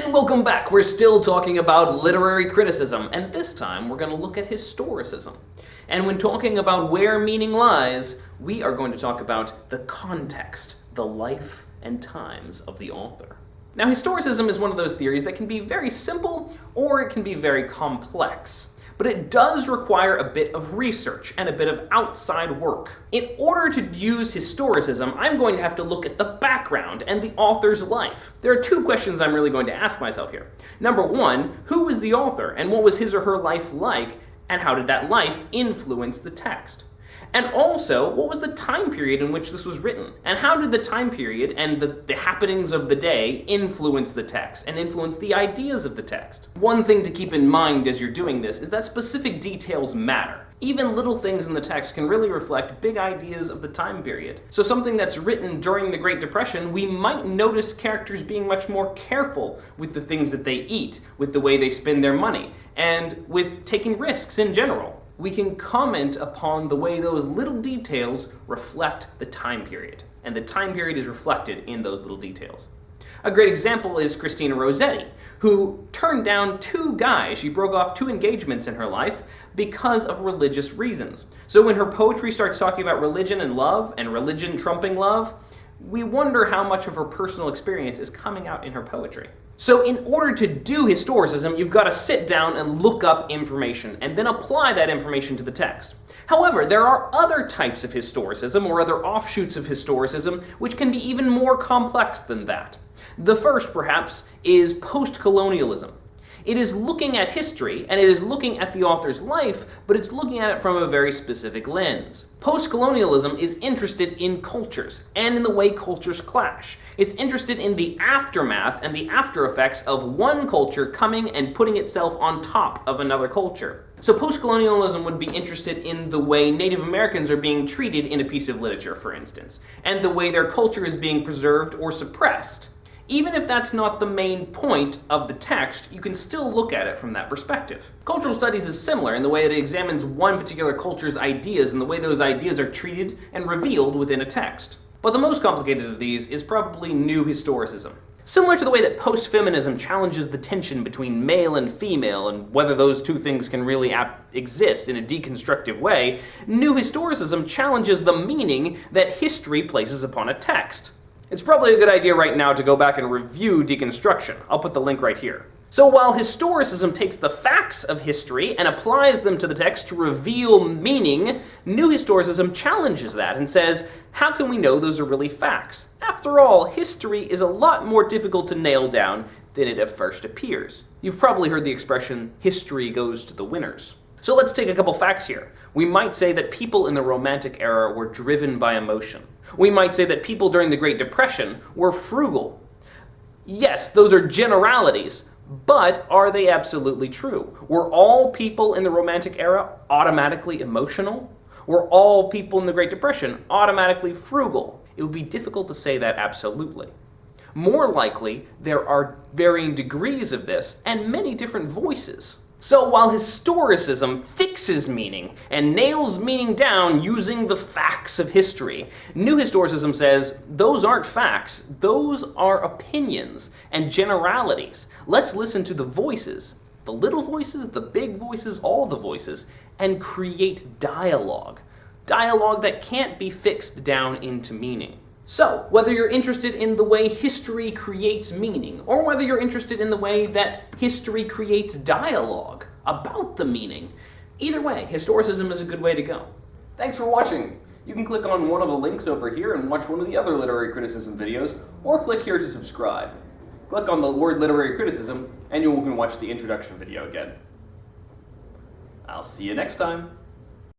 And welcome back! We're still talking about literary criticism, and this time we're going to look at historicism. And when talking about where meaning lies, we are going to talk about the context, the life and times of the author. Now, historicism is one of those theories that can be very simple or it can be very complex. But it does require a bit of research and a bit of outside work. In order to use historicism, I'm going to have to look at the background and the author's life. There are two questions I'm really going to ask myself here. Number one, who was the author and what was his or her life like, and how did that life influence the text? And also, what was the time period in which this was written? And how did the time period and the happenings of the day influence the text and influence the ideas of the text? One thing to keep in mind as you're doing this is that specific details matter. Even little things in the text can really reflect big ideas of the time period. So something that's written during the Great Depression, we might notice characters being much more careful with the things that they eat, with the way they spend their money, and with taking risks in general. We can comment upon the way those little details reflect the time period, and the time period is reflected in those little details. A great example is Christina Rossetti, who turned down two guys. She broke off two engagements in her life because of religious reasons. So when her poetry starts talking about religion and love, and religion trumping love, we wonder how much of her personal experience is coming out in her poetry. So in order to do historicism, you've got to sit down and look up information, and then apply that information to the text. However, there are other types of historicism, or other offshoots of historicism, which can be even more complex than that. The first, perhaps, is post-colonialism. It is looking at history, and it is looking at the author's life, but it's looking at it from a very specific lens. Post-colonialism is interested in cultures, and in the way cultures clash. It's interested in the aftermath and the after effects of one culture coming and putting itself on top of another culture. So post-colonialism would be interested in the way Native Americans are being treated in a piece of literature, for instance, and the way their culture is being preserved or suppressed. Even if that's not the main point of the text, you can still look at it from that perspective. Cultural studies is similar in the way that it examines one particular culture's ideas and the way those ideas are treated and revealed within a text. But the most complicated of these is probably new historicism. Similar to the way that post-feminism challenges the tension between male and female and whether those two things can really exist in a deconstructive way, new historicism challenges the meaning that history places upon a text. It's probably a good idea right now to go back and review deconstruction. I'll put the link right here. So while historicism takes the facts of history and applies them to the text to reveal meaning, new historicism challenges that and says, how can we know those are really facts? After all, history is a lot more difficult to nail down than it at first appears. You've probably heard the expression, history goes to the winners. So let's take a couple facts here. We might say that people in the Romantic era were driven by emotion. We might say that people during the Great Depression were frugal. Yes, those are generalities, but are they absolutely true? Were all people in the Romantic era automatically emotional? Were all people in the Great Depression automatically frugal? It would be difficult to say that absolutely. More likely, there are varying degrees of this and many different voices. So while historicism fixes meaning and nails meaning down using the facts of history, new historicism says those aren't facts, those are opinions and generalities. Let's listen to the voices, the little voices, the big voices, all the voices, and create dialogue. Dialogue that can't be fixed down into meaning. So, whether you're interested in the way history creates meaning, or whether you're interested in the way that history creates dialogue about the meaning, either way, historicism is a good way to go. Thanks for watching! You can click on one of the links over here and watch one of the other literary criticism videos, or click here to subscribe. Click on the word literary criticism, and you can watch the introduction video again. I'll see you next time!